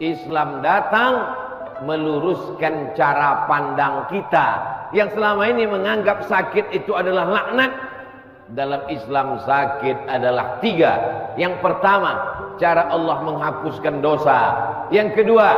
Islam datang meluruskan cara pandang kita yang selama ini menganggap sakit itu adalah laknat. Dalam Islam sakit adalah 3. Yang pertama, cara Allah menghapuskan dosa. Yang kedua,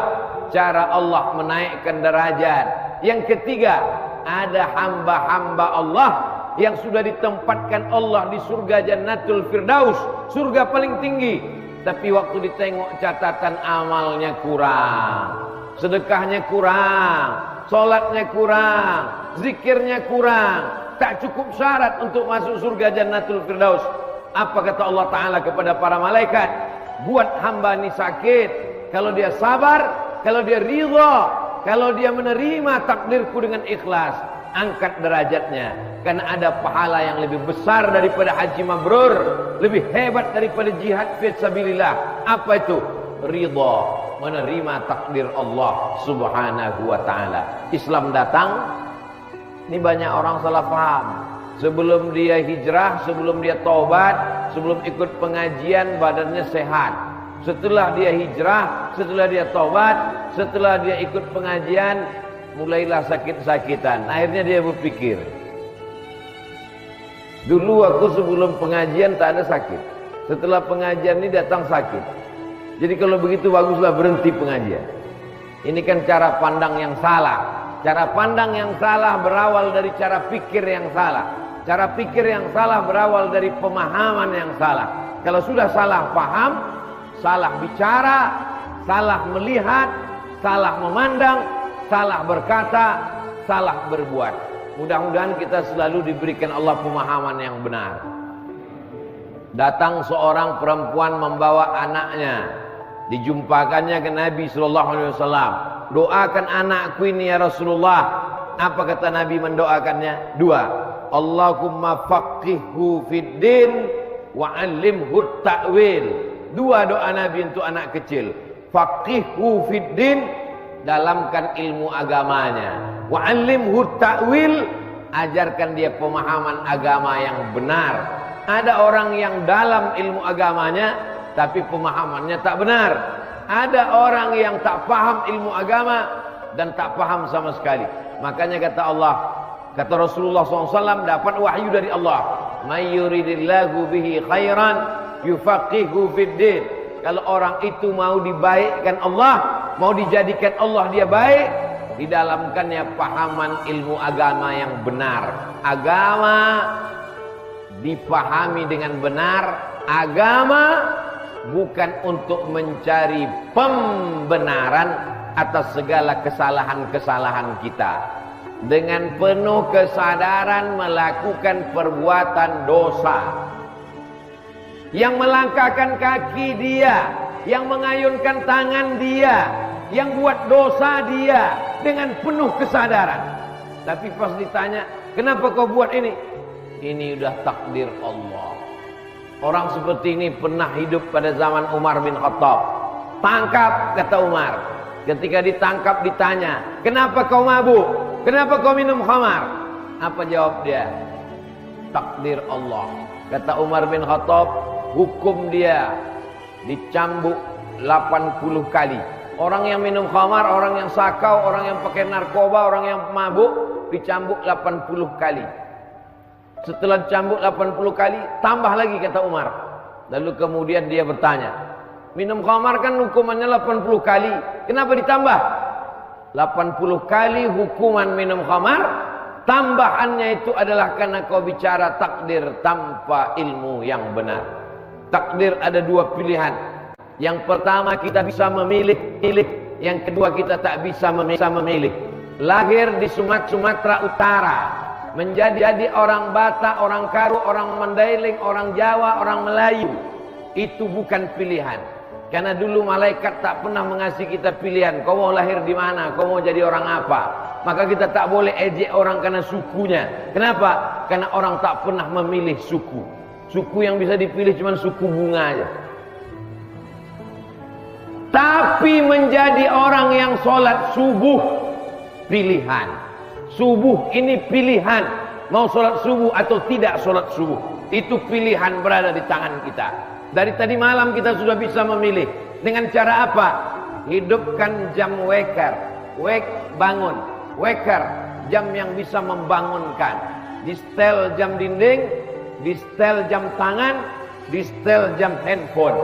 cara Allah menaikkan derajat. Yang ketiga, ada hamba-hamba Allah yang sudah ditempatkan Allah di surga Jannatul Firdaus, surga paling tinggi. Tapi waktu ditengok catatan amalnya kurang, sedekahnya kurang, sholatnya kurang, zikirnya kurang, tak cukup syarat untuk masuk surga Jannatul Firdaus. Apa kata Allah Ta'ala kepada para malaikat? Buat hamba ini sakit, kalau dia sabar, kalau dia ridha, kalau dia menerima takdirku dengan ikhlas, angkat derajatnya. Karena ada pahala yang lebih besar daripada haji mabrur, lebih hebat daripada jihad fi sabilillah. Apa itu? Ridha, menerima takdir Allah Subhanahu wa ta'ala. Islam datang, ini banyak orang salah paham. Sebelum dia hijrah, sebelum dia taubat, sebelum ikut pengajian badannya sehat. Setelah dia hijrah, setelah dia taubat, setelah dia ikut pengajian, mulailah sakit-sakitan. Akhirnya dia berpikir, dulu aku sebelum pengajian tak ada sakit, setelah pengajian ini datang sakit. Jadi kalau begitu baguslah berhenti pengajian. Ini kan cara pandang yang salah. Cara pandang yang salah berawal dari cara pikir yang salah. Cara pikir yang salah berawal dari pemahaman yang salah. Kalau sudah salah paham, salah bicara, salah melihat, salah memandang, salah berkata, salah berbuat. Mudah-mudahan kita selalu diberikan Allah pemahaman yang benar. Datang seorang perempuan membawa anaknya, dijumpakannya ke Nabi SAW. Doakan anakku ini ya Rasulullah. Apa kata Nabi mendoakannya? 2. Allahumma faqihhu fid din wa 'allimhu ta'wil. 2 doa Nabi untuk anak kecil. Faqihhu fid din, dalamkan ilmu agamanya. Wa 'allimhu ta'wil, ajarkan dia pemahaman agama yang benar. Ada orang yang dalam ilmu agamanya tapi pemahamannya tak benar. Ada orang yang tak paham ilmu agama dan tak paham sama sekali. Makanya kata Allah, kata Rasulullah SAW, dapat wahyu dari Allah, may yuridillahu bihi khairan yufaqihu fid din. Kalau orang itu mau dibaikkan Allah, mau dijadikan Allah dia baik, didalamkannya pahaman ilmu agama yang benar. Agama dipahami dengan benar. Agama bukan untuk mencari pembenaran atas segala kesalahan-kesalahan kita. Dengan penuh kesadaran melakukan perbuatan dosa, yang melangkahkan kaki dia, yang mengayunkan tangan dia, yang buat dosa dia, dengan penuh kesadaran. Tapi pas ditanya, kenapa kau buat ini? Ini udah takdir Allah. Orang seperti ini pernah hidup pada zaman Umar bin Khattab. Tangkap, kata Umar. Ketika ditangkap ditanya, kenapa kau mabuk? Kenapa kau minum khamar? Apa jawab dia? Takdir Allah. Kata Umar bin Khattab, hukum dia dicambuk 80 kali. Orang yang minum khamar, orang yang sakau, orang yang pakai narkoba, orang yang mabuk, dicambuk 80 kali. Setelah dicambuk 80 kali, tambah lagi kata Umar. Lalu kemudian dia bertanya, minum khamar kan hukumannya 80 kali, kenapa ditambah? 80 kali hukuman minum khamar, tambahannya itu adalah karena kau bicara takdir tanpa ilmu yang benar. Takdir ada 2 pilihan. Yang pertama kita bisa memilih, yang kedua kita tak bisa memilih. Lahir di Sumatera Utara, menjadi orang Batak, orang Karo, orang Mandailing, orang Jawa, orang Melayu, itu bukan pilihan. Karena dulu malaikat tak pernah mengasih kita pilihan. Kau mau lahir di mana? Kau mau jadi orang apa? Maka kita tak boleh ejek orang karena sukunya. Kenapa? Karena orang tak pernah memilih suku. Suku yang bisa dipilih cuma suku bunga aja. Tapi menjadi orang yang sholat subuh, pilihan. Subuh ini pilihan. Mau sholat subuh atau tidak sholat subuh, itu pilihan berada di tangan kita. Dari tadi malam kita sudah bisa memilih. Dengan cara apa? hidupkan jam weker. Bangun. Weker, jam yang bisa membangunkan. Di setel jam dinding, di setel jam tangan, di setel jam handphone.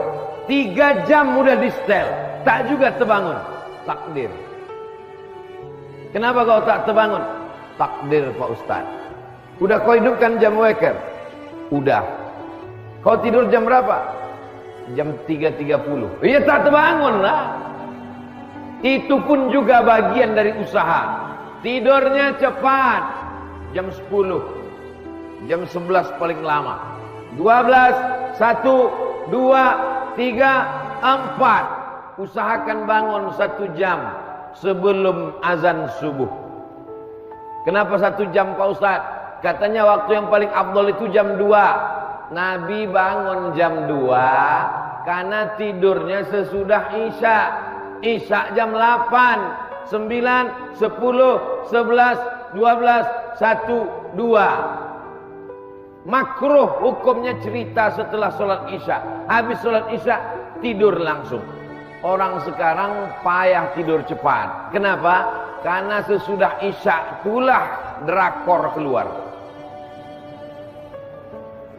3 jam udah di setel, tak juga terbangun. Takdir. Kenapa kau tak terbangun? Takdir Pak Ustaz. Udah kau hidupkan jam weker? Udah. Kau tidur jam berapa? Jam 3.30. Iya tak terbangun lah. Itu pun juga bagian dari usaha. Tidurnya cepat. Jam 10. Jam 11 paling lama. 12, 1, 2, 3, 4. Usahakan bangun 1 jam sebelum azan subuh. Kenapa 1 jam Pak Ustaz? Katanya waktu yang paling afdol itu jam 2. Nabi bangun jam 2 karena tidurnya sesudah Isya. Isya jam 8. 9, 10, 11, 12, 1, 2. Makruh hukumnya cerita setelah sholat Isya. Habis sholat Isya tidur langsung. Orang sekarang payah tidur cepat. Kenapa? Karena sesudah Isya itulah drakor keluar.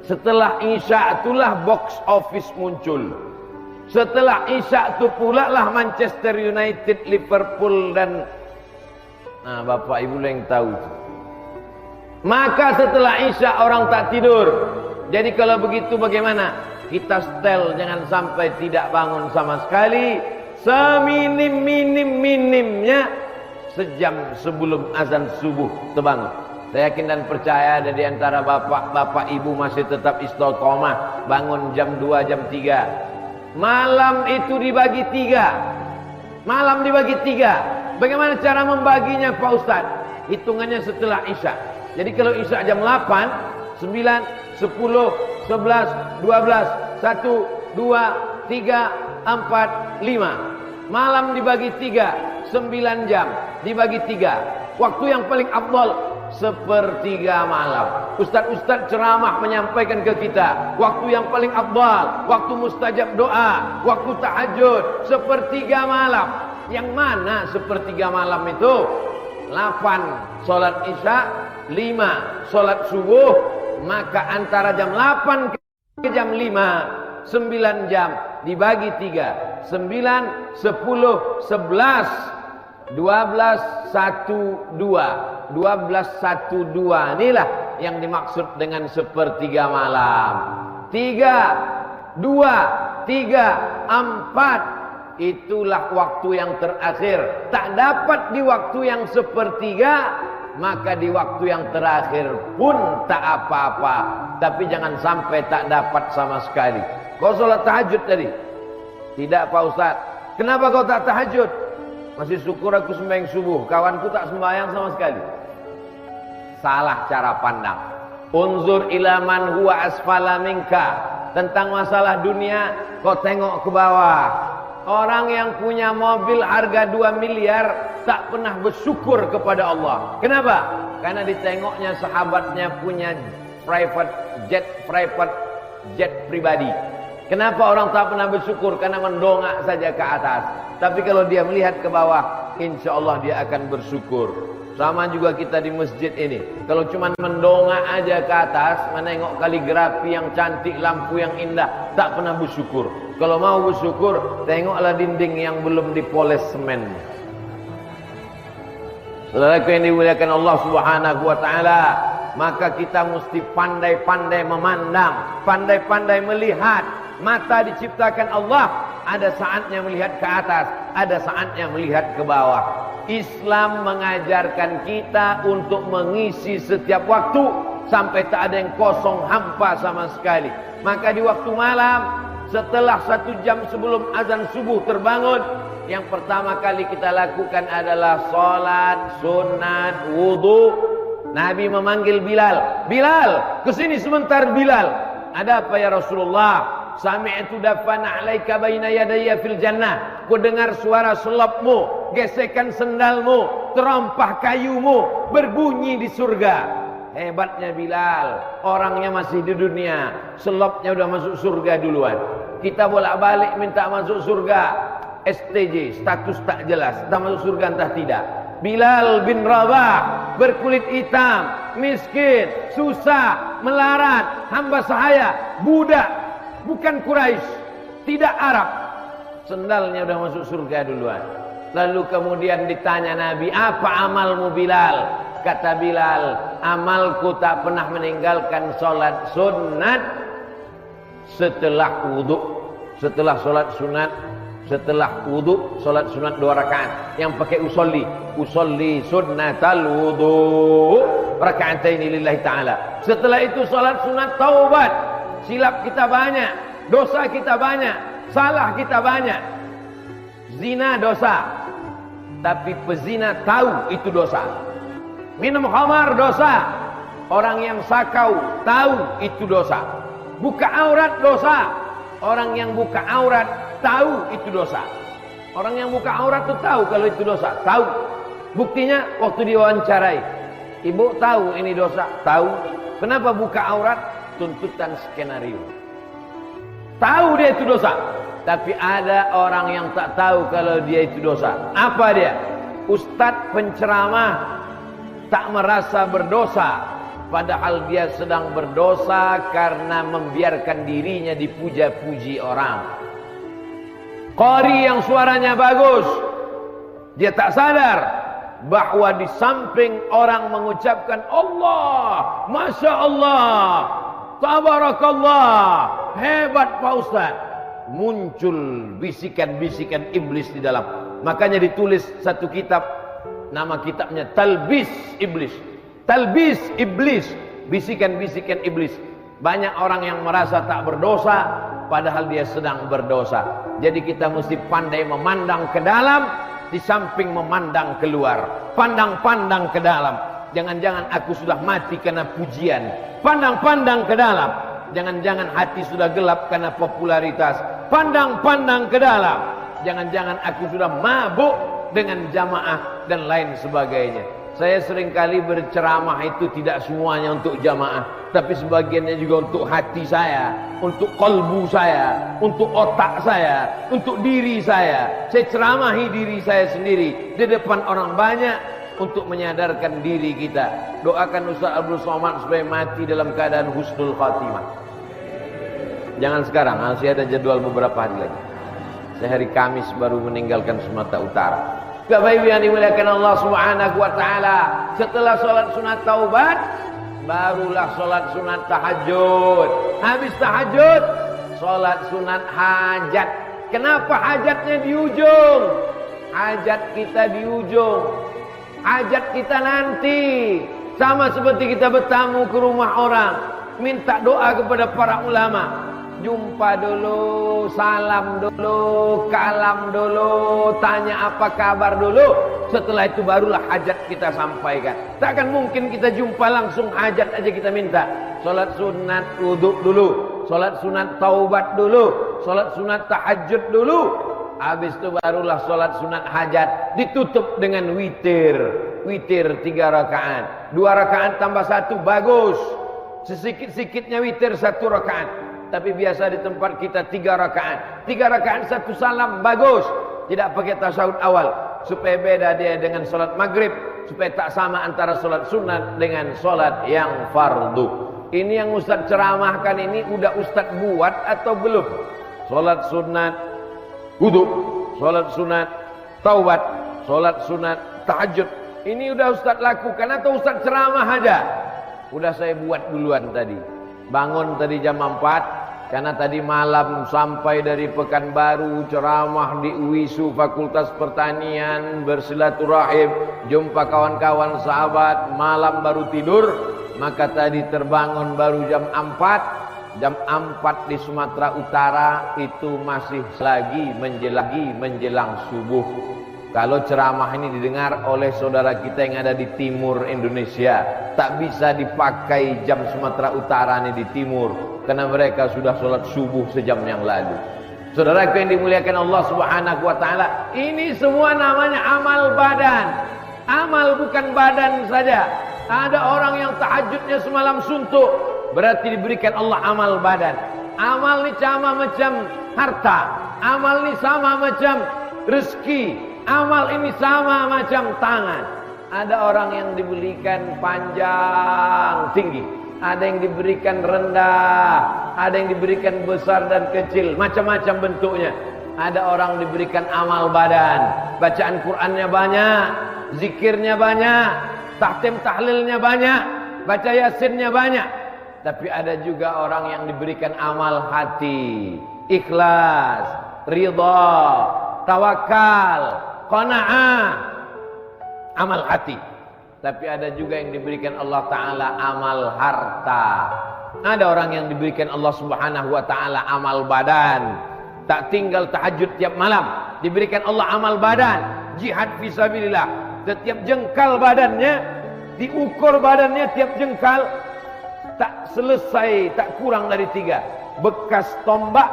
Setelah Isya itulah box office muncul. Setelah Isya itu pula lah Manchester United, Liverpool dan Bapak Ibu yang tahu. Maka setelah Isya orang tak tidur. Jadi kalau begitu bagaimana? Kita setel jangan sampai tidak bangun sama sekali. Seminim-minimnya sejam sebelum azan subuh terbangun. Saya yakin dan percaya ada di antara bapak ibu masih tetap istiqomah bangun jam 2, jam 3. Malam itu dibagi 3. Malam dibagi 3. Bagaimana cara membaginya Pak Ustaz? Hitungannya setelah Isya. Jadi kalau Isya jam 8, 9, 10, 11, 12, 1, 2, 3, 4, 5. Malam dibagi 3, 9 jam dibagi 3. Waktu yang paling afdal 1/3 malam. Ustaz-ustaz ceramah menyampaikan ke kita waktu yang paling afdal, waktu mustajab doa, waktu tahajud 1/3 malam. Yang mana 1/3 malam itu? 8 solat Isya, 5 solat subuh. Maka antara jam 8 ke jam 5 9 jam dibagi 3. 9, 10, 11, 12, 1, 2. 12, 1, 2. Inilah yang dimaksud dengan 1/3 malam. 3, 2, 3, 4. Itulah waktu yang terakhir. Tak dapat di waktu yang 1/3, maka di waktu yang terakhir pun tak apa-apa. Tapi jangan sampai tak dapat sama sekali. Kau sholat tahajud tadi? Tidak Pak Ustaz. Kenapa kau tak tahajud? Masih syukur aku sembahyang subuh, kawanku tak sembahyang sama sekali. Salah cara pandang. Unzur ila man huwa asfala minka. Tentang masalah dunia, kau tengok ke bawah. Orang yang punya mobil harga 2 miliar tak pernah bersyukur kepada Allah. Kenapa? Karena ditengoknya sahabatnya punya private jet pribadi. Kenapa orang tak pernah bersyukur? Karena mendongak saja ke atas. Tapi kalau dia melihat ke bawah, insya Allah dia akan bersyukur. Sama juga kita di masjid ini. Kalau cuma mendongak aja ke atas, menengok kaligrafi yang cantik, lampu yang indah, tak pernah bersyukur. Kalau mau bersyukur, tengoklah dinding yang belum dipoles semen. Saudaraku yang dimuliakan Allah Subhanahu wa taala, maka kita mesti pandai-pandai memandang, pandai-pandai melihat. Mata diciptakan Allah, ada saatnya melihat ke atas, ada saatnya melihat ke bawah. Islam mengajarkan kita untuk mengisi setiap waktu sampai tak ada yang kosong, hampa sama sekali. Maka di waktu malam, setelah 1 jam sebelum azan subuh terbangun, yang pertama kali kita lakukan adalah salat sunat wudu. Nabi memanggil Bilal. Bilal, kesini sebentar Bilal. Ada apa ya Rasulullah? Sami'tu dafana 'alaika baina yadayya fil jannah. Ku dengar suara selopmu, gesekan sendalmu, terompah kayumu berbunyi di surga. Hebatnya Bilal, orangnya masih di dunia, selopnya udah masuk surga duluan. Kita bolak-balik minta masuk surga. STJ, status tak jelas, entah masuk surga entah tidak. Bilal bin Rabah, berkulit hitam, miskin, susah, melarat, hamba sahaya, budak, bukan Quraisy, tidak Arab. Sendalnya udah masuk surga duluan. Lalu kemudian ditanya Nabi, apa amalmu Bilal? Kata Bilal, amalku tak pernah meninggalkan sholat sunat setelah wudhu. Setelah sholat sunat, setelah wudhu, sholat sunat 2 rakaat yang pakai usolli sunnatal wudhu raka'ataini lillahi ta'ala. Setelah itu sholat sunat taubat. Silap kita banyak, dosa kita banyak, salah kita banyak. Zina dosa, tapi pezina tahu itu dosa. Minum khamar dosa, orang yang sakau tahu itu dosa. Buka aurat dosa, orang yang buka aurat tahu itu dosa. Orang yang buka aurat itu tahu kalau itu dosa, tahu. Buktinya waktu diwawancarai, ibu tahu ini dosa, tahu. Kenapa buka aurat? Tuntutan skenario. Tahu dia itu dosa. Tapi ada orang yang tak tahu kalau dia itu dosa. Apa dia? Ustadz penceramah tak merasa berdosa, padahal dia sedang berdosa karena membiarkan dirinya dipuja-puji orang. Qari yang suaranya bagus, dia tak sadar bahwa di samping orang mengucapkan Allah, Masya Allah, Tabarakallah, hebat Pak Ustaz, muncul bisikan-bisikan iblis di dalam. Makanya ditulis satu kitab, nama kitabnya Talbis Iblis. Talbis Iblis, bisikan-bisikan iblis. Banyak orang yang merasa tak berdosa, padahal dia sedang berdosa. Jadi kita mesti pandai memandang ke dalam, di samping memandang keluar. Pandang-pandang ke dalam. Jangan-jangan aku sudah mati karena pujian. Pandang-pandang ke dalam. Jangan-jangan hati sudah gelap karena popularitas. Pandang-pandang ke dalam. Jangan-jangan aku sudah mabuk dengan jamaah dan lain sebagainya. Saya seringkali berceramah itu tidak semuanya untuk jamaah, tapi sebagiannya juga untuk hati saya, untuk kolbu saya, untuk otak saya, untuk diri saya. Saya ceramahi diri saya sendiri di depan orang banyak untuk menyadarkan diri kita. Doakan Ustaz Abdul Somad supaya mati dalam keadaan husnul khatimah. Jangan sekarang, masih ada jadwal beberapa hari lagi. Saya hari Kamis baru meninggalkan Sumatera Utara. Bapak Ibu yang dimuliakan Allah Subhanahu wa taala, setelah sholat sunat taubat, barulah sholat sunat tahajud. Habis tahajud, sholat sunat hajat. Kenapa hajatnya di ujung? Hajat kita di ujung. Hajat kita nanti. Sama seperti kita bertamu ke rumah orang, minta doa kepada para ulama. Jumpa dulu, salam dulu, kalam dulu, tanya apa kabar dulu. Setelah itu barulah hajat kita sampaikan. Takkan mungkin kita jumpa langsung hajat aja kita minta. Salat sunat wudhu dulu, salat sunat taubat dulu, salat sunat tahajud dulu. Habis itu barulah salat sunat hajat. Ditutup dengan witir. Witir 3 rakaat. 2 rakaat tambah 1 bagus. Sesikit-sikitnya witir 1 rakaat. Tapi biasa di tempat kita 3 rakaat. 3 rakaat 1 salam bagus. Tidak pakai tasawuf awal. Supaya beda dia dengan solat maghrib. Supaya tak sama antara solat sunat dengan solat yang fardu. Ini yang Ustaz ceramahkan ini udah Ustaz buat atau belum? Solat sunat wudu, solat sunat taubat, solat sunat tahajud. Ini udah Ustaz lakukan atau Ustaz ceramah aja? Udah saya buat duluan tadi. Bangun tadi jam 4. Karena tadi malam sampai dari Pekanbaru, ceramah di UISU Fakultas Pertanian, bersilaturahim, jumpa kawan-kawan sahabat, malam baru tidur. Maka tadi terbangun baru jam 4. Jam 4 di Sumatera Utara itu masih lagi menjelang subuh. Kalau ceramah ini didengar oleh saudara kita yang ada di timur Indonesia, tak bisa dipakai jam Sumatera Utara ini di timur, karena mereka sudah sholat subuh sejam yang lalu. Saudaraku yang dimuliakan Allah Subhanahu wa taala, ini semua namanya amal badan. Amal bukan badan saja. Ada orang yang tahajudnya semalam suntuk, berarti diberikan Allah amal badan. Amal ini sama macam harta. Amal ini sama macam rezeki. Amal ini sama macam tangan. Ada orang yang diberikan panjang tinggi, ada yang diberikan rendah, ada yang diberikan besar dan kecil, macam-macam bentuknya. Ada orang diberikan amal badan, bacaan Qur'annya banyak, zikirnya banyak, tahtim tahlilnya banyak, baca yasinnya banyak. Tapi ada juga orang yang diberikan amal hati, ikhlas, ridha, tawakal, qanaah, amal hati. Tapi ada juga yang diberikan Allah Ta'ala amal harta. Ada orang yang diberikan Allah Subhanahu Wa Ta'ala amal badan, tak tinggal tahajud tiap malam. Diberikan Allah amal badan, jihad fisabilillah. Setiap jengkal badannya, diukur badannya tiap jengkal, tak selesai, tak kurang dari 3. Bekas tombak,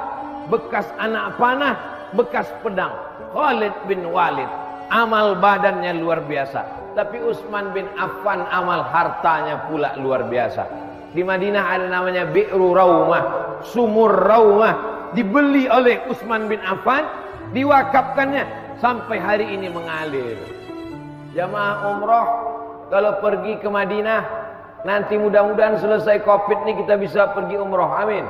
bekas anak panah, bekas pedang. Khalid bin Walid, amal badannya luar biasa. Tapi Utsman bin Affan amal hartanya pula luar biasa. Di Madinah ada namanya Bi'ru Raumah, sumur Raumah, dibeli oleh Utsman bin Affan, diwakafkannya sampai hari ini mengalir. Jamaah umroh kalau pergi ke Madinah, nanti mudah-mudahan selesai Covid ini kita bisa pergi umroh. Amin.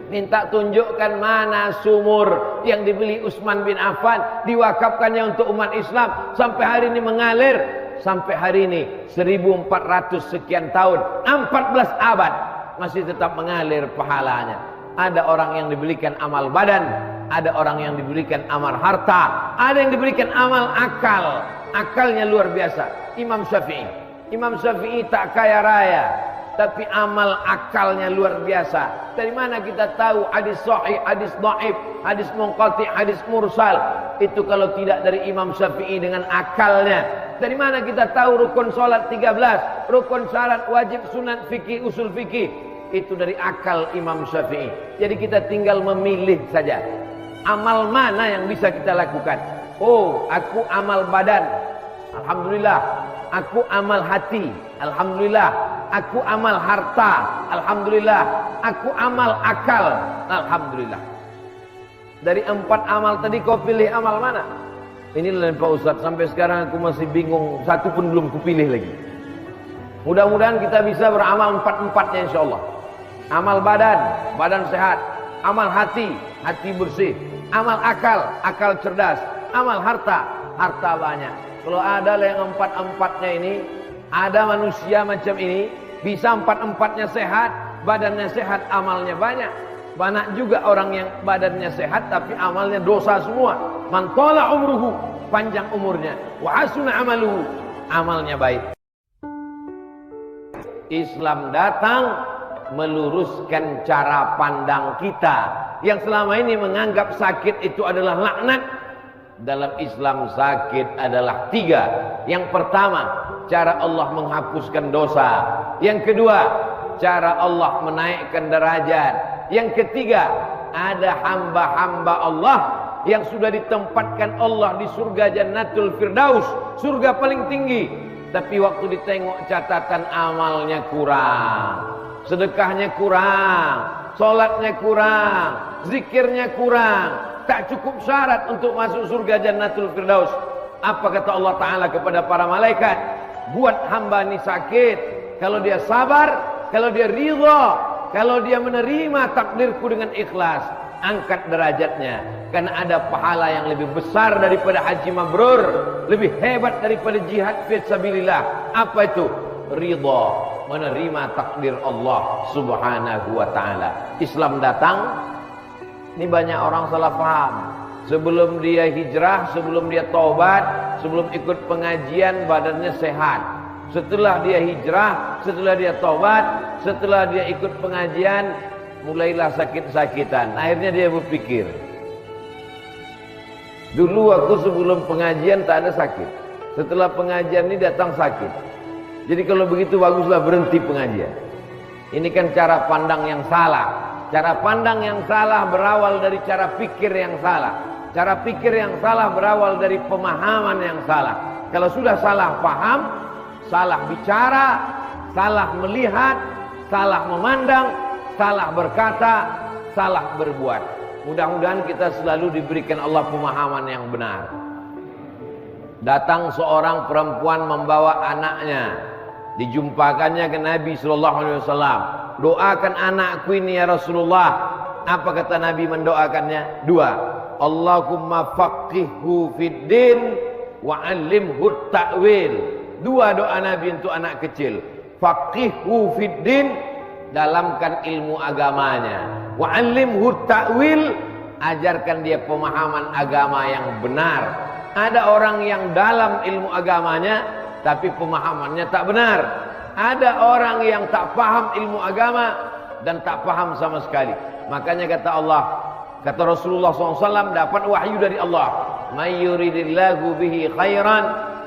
Minta tunjukkan mana sumur yang dibeli Utsman bin Affan, diwakafkannya untuk umat Islam, sampai hari ini mengalir. Sampai hari ini 1400 sekian tahun, 14 abad, masih tetap mengalir pahalanya. Ada orang yang diberikan amal badan, ada orang yang diberikan amal harta, ada yang diberikan amal akal. Akalnya luar biasa. Imam Syafi'i tak kaya raya, tapi amal akalnya luar biasa. Dari mana kita tahu hadis sahih, hadis dhaif, hadis munqati, hadis mursal? Itu kalau tidak dari Imam Syafi'i dengan akalnya. Dari mana kita tahu rukun salat 13, rukun syarat, wajib, sunat, fikih, usul fikih? Itu dari akal Imam Syafi'i. Jadi kita tinggal memilih saja. Amal mana yang bisa kita lakukan? Oh, aku amal badan, alhamdulillah. Aku amal hati, alhamdulillah. Aku amal harta, alhamdulillah. Aku amal akal, alhamdulillah. Dari 4 amal tadi kau pilih amal mana? Inilah Pak Ustadz, sampai sekarang aku masih bingung, satu pun belum kupilih lagi. Mudah-mudahan kita bisa beramal 4-4-nya insya Allah. Amal badan, badan sehat. Amal hati, hati bersih. Amal akal, akal cerdas. Amal harta, harta banyak. Kalau ada yang 4-4-nya ini, ada manusia macam ini, bisa 4-4-nya sehat, badannya sehat, amalnya banyak. Banyak juga orang yang badannya sehat tapi amalnya dosa semua. Man tala umruhu, panjang umurnya, wa hasuna amaluhu, amalnya baik. Islam datang meluruskan cara pandang kita yang selama ini menganggap sakit itu adalah laknat. Dalam Islam sakit adalah 3. Yang pertama, cara Allah menghapuskan dosa. Yang kedua, cara Allah menaikkan derajat. Yang ketiga, ada hamba-hamba Allah yang sudah ditempatkan Allah di surga Jannatul Firdaus, surga paling tinggi. Tapi waktu ditengok catatan amalnya kurang, sedekahnya kurang, sholatnya kurang, zikirnya kurang, tak cukup syarat untuk masuk surga Jannatul Firdaus. Apa kata Allah Ta'ala kepada para malaikat? Buat hamba ini sakit, kalau dia sabar, kalau dia ridha, kalau dia menerima takdirku dengan ikhlas, angkat derajatnya. Karena ada pahala yang lebih besar daripada haji mabrur, lebih hebat daripada jihad fisabilillah. Apa itu? Ridha, menerima takdir Allah Subhanahu wa Ta'ala. Islam datang, ini banyak orang salah paham. Sebelum dia hijrah, sebelum dia taubat, sebelum ikut pengajian badannya sehat. Setelah dia hijrah, setelah dia taubat, setelah dia ikut pengajian, mulailah sakit-sakitan. Akhirnya dia berpikir, dulu aku sebelum pengajian tak ada sakit, setelah pengajian ini datang sakit. Jadi kalau begitu baguslah berhenti pengajian. Ini kan cara pandang yang salah. Cara pandang yang salah berawal dari cara pikir yang salah. Cara pikir yang salah berawal dari pemahaman yang salah. Kalau sudah salah paham, salah bicara, salah melihat, salah memandang, salah berkata, salah berbuat. Mudah-mudahan kita selalu diberikan Allah pemahaman yang benar. Datang seorang perempuan membawa anaknya, dijumpakannya ke Nabi sallallahu alaihi wasallam. Doakan anakku ini ya Rasulullah. Apa kata Nabi mendoakannya? Dua. Allahumma faqihhu fid din wa 'allimhu ta'wil. Dua doa Nabi untuk anak kecil. Faqihhu fid din, dalamkan ilmu agamanya. Wa 'allimhu ta'wil, ajarkan dia pemahaman agama yang benar. Ada orang yang dalam ilmu agamanya tapi pemahamannya tak benar. Ada orang yang tak paham ilmu agama dan tak paham sama sekali. Makanya kata Allah, kata Rasulullah SAW, dapat wahyu dari Allah, may yuridillahu bihi khairan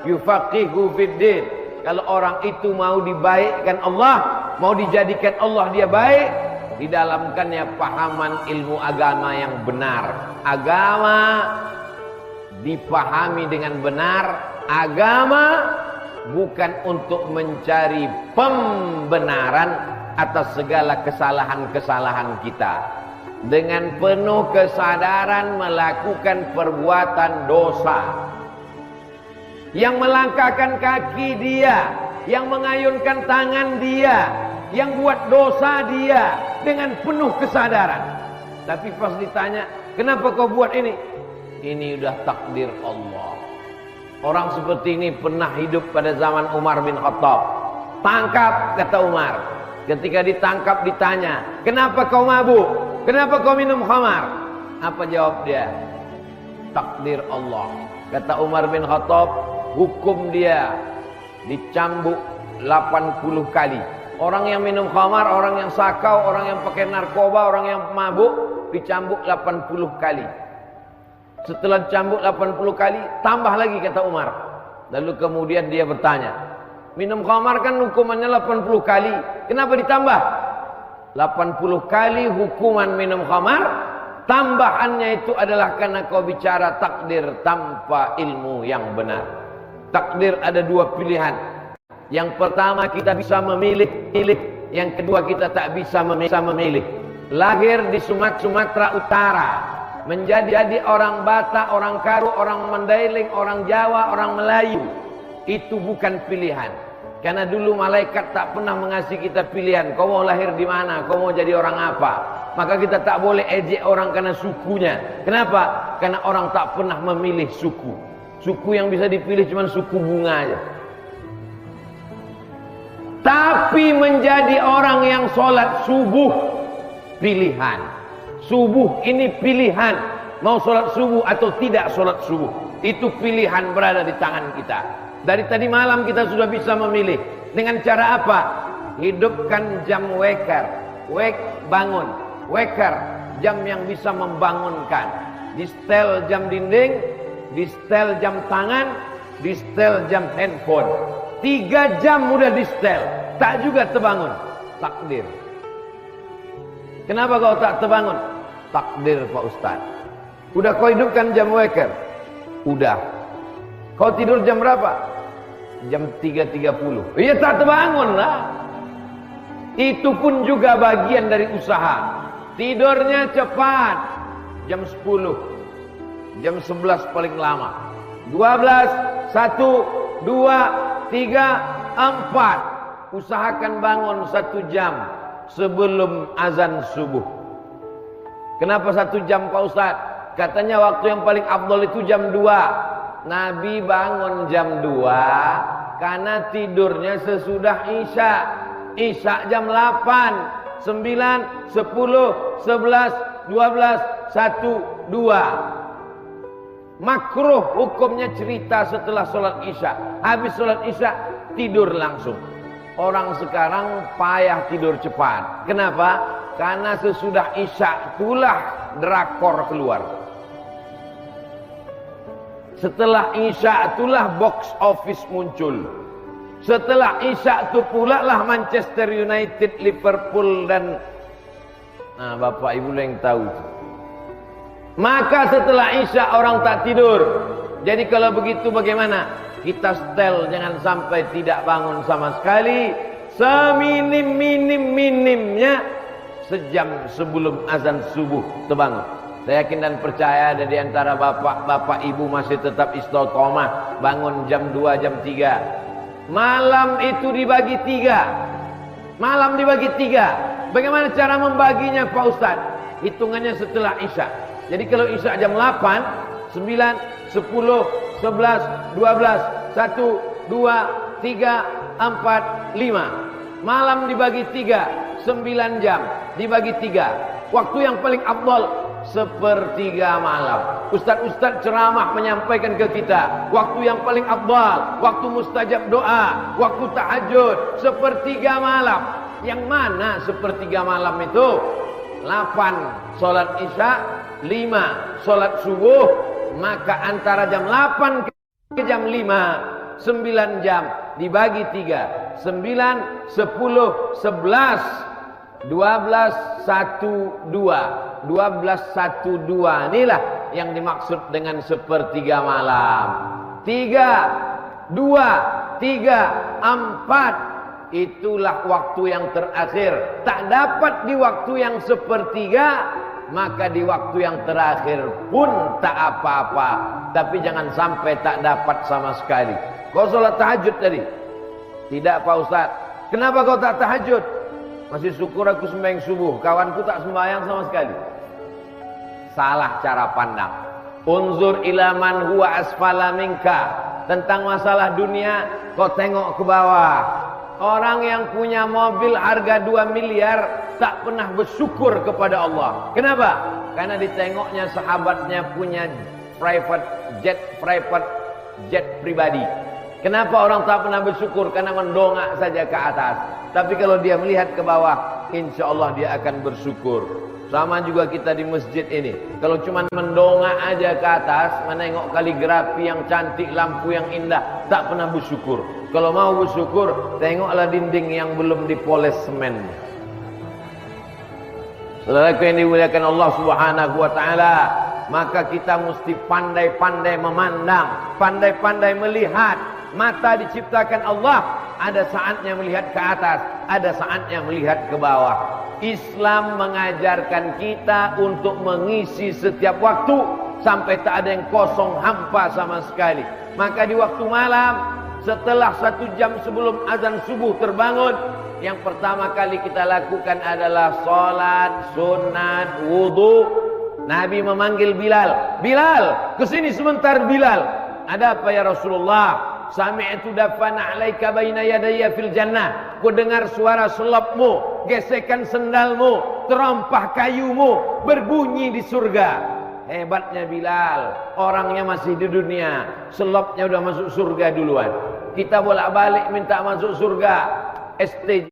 yufaqihu fid din. Kalau orang itu mau dibaikkan Allah, mau dijadikan Allah dia baik, didalamkannya pahaman ilmu agama yang benar. Agama dipahami dengan benar. Agama bukan untuk mencari pembenaran atas segala kesalahan-kesalahan kita. Dengan penuh kesadaran melakukan perbuatan dosa, yang melangkahkan kaki dia, yang mengayunkan tangan dia, yang buat dosa dia, dengan penuh kesadaran. Tapi pas ditanya, kenapa kau buat ini? Ini udah takdir Allah. Orang seperti ini pernah hidup pada zaman Umar bin Khattab. Tangkap, kata Umar. Ketika ditangkap ditanya, kenapa kau mabuk? Kenapa kau minum khamar? Apa jawab dia? Takdir Allah. Kata Umar bin Khattab, hukum dia dicambuk 80 kali. Orang yang minum khamar, orang yang sakau, orang yang pakai narkoba, orang yang mabuk, dicambuk 80 kali. Setelah dicambuk 80 kali, tambah lagi, kata Umar. Lalu kemudian dia bertanya, minum khamar kan hukumannya 80 kali, kenapa ditambah? 80 kali hukuman minum khamar, tambahannya itu adalah karena kau bicara takdir tanpa ilmu yang benar. Takdir ada dua pilihan. Yang pertama kita bisa memilih, yang kedua kita tak bisa memilih. Lahir di Sumatera Utara, menjadi orang Batak, orang Karo, orang Mandailing, orang Jawa, orang Melayu, itu bukan pilihan. Karena dulu malaikat tak pernah mengasih kita pilihan. Kau mau lahir di mana? Kau mau jadi orang apa? Maka kita tak boleh ejek orang karena sukunya. Kenapa? Karena orang tak pernah memilih suku. Suku yang bisa dipilih cuma suku bunga aja. Tapi menjadi orang yang sholat subuh, pilihan. Subuh ini pilihan. Mau sholat subuh atau tidak sholat subuh, itu pilihan berada di tangan kita. Dari tadi malam kita sudah bisa memilih. Dengan cara apa? Hidupkan jam weker. Bangun. Weker, jam yang bisa membangunkan. Di setel jam dinding, di setel jam tangan, di setel jam handphone. 3 jam mudah di setel, tak juga terbangun. Takdir. Kenapa kau tak terbangun? Takdir, Pak Ustaz. Udah kau hidupkan jam weker? Udah. Kau tidur jam berapa? Jam 3.30. Iya, tak terbangun lah. Itu pun juga bagian dari usaha. Tidurnya cepat. Jam 10. Jam 11 paling lama. 12, 1, 2, 3, 4. Usahakan bangun 1 jam sebelum azan subuh. Kenapa 1 jam, Pak Ustaz? Katanya waktu yang paling afdol itu jam 2. Nabi bangun jam 2 karena tidurnya sesudah Isya. Isya jam 8, 9, 10, 11, 12, 1, 2. Makruh hukumnya cerita setelah sholat Isya. Habis sholat Isya tidur langsung. Orang sekarang payah tidur cepat. Kenapa? Karena sesudah Isya itulah drakor keluar. Setelah Isya itulah box office muncul. Setelah Isya itu pula lah Manchester United, Liverpool dan Bapak Ibu yang tahu. Maka setelah Isya orang tak tidur. Jadi kalau begitu bagaimana? Kita setel jangan sampai tidak bangun sama sekali. Seminim-minimnya sejam sebelum azan subuh terbangun. Saya yakin dan percaya ada di antara bapak-bapak ibu masih tetap istiqomah, bangun jam 2, jam 3. Malam itu dibagi 3. Malam dibagi 3. Bagaimana cara membaginya Pak Ustaz? Hitungannya setelah Isya. Jadi kalau Isya jam 8, 9, 10, 11, 12, 1, 2, 3, 4, 5. Malam dibagi 3, 9 jam dibagi 3. Waktu yang paling afdal sepertiga malam. Ustaz-ustaz ceramah menyampaikan ke kita, waktu yang paling afdal, waktu mustajab doa, waktu tahajud, sepertiga malam. Yang mana sepertiga malam itu? 8 solat Isya, 5 solat subuh. Maka antara jam 8 ke jam 5, 9 jam dibagi 3, 9, 10, 11, 12, 1, 2. 12, 1, 2. Inilah yang dimaksud dengan sepertiga malam. 3, 2, 3, 4. Itulah waktu yang terakhir. Tak dapat di waktu yang sepertiga, maka di waktu yang terakhir pun tak apa-apa. Tapi jangan sampai tak dapat sama sekali. Kau sholat tahajud tadi? Tidak Pak Ustaz. Kenapa kau tak tahajud? Masih syukur aku sembahyang subuh, kawanku tak sembahyang sama sekali. Salah cara pandang. Unzur ila man huwa asfala minka. Tentang masalah dunia, kau tengok ke bawah. Orang yang punya mobil harga 2 miliar tak pernah bersyukur kepada Allah. Kenapa? Karena ditengoknya sahabatnya punya private jet pribadi. Kenapa orang tak pernah bersyukur? Karena mendongak saja ke atas. Tapi kalau dia melihat ke bawah, insya Allah dia akan bersyukur. Sama juga kita di masjid ini. Kalau cuma mendongak aja ke atas, menengok kaligrafi yang cantik, lampu yang indah, tak pernah bersyukur. Kalau mau bersyukur, tengoklah dinding yang belum dipoles semen. Saudaraku yang dimuliakan Allah Subhanahu wa taala, maka kita mesti pandai-pandai memandang, pandai-pandai melihat. Mata diciptakan Allah, ada saatnya melihat ke atas, ada saatnya melihat ke bawah. Islam mengajarkan kita untuk mengisi setiap waktu sampai tak ada yang kosong, hampa sama sekali. Maka di waktu malam, setelah 1 jam sebelum azan subuh terbangun, yang pertama kali kita lakukan adalah sholat sunat wudu. Nabi memanggil Bilal. Bilal, kesini sebentar Bilal. Ada apa ya Rasulullah? Sami'tu dafana 'alaika baina yadayya fil jannah. Ku dengar suara selopmu, gesekan sendalmu, terompah kayumu berbunyi di surga. Hebatnya Bilal, orangnya masih di dunia, selopnya udah masuk surga duluan. Kita bolak-balik minta masuk surga. ST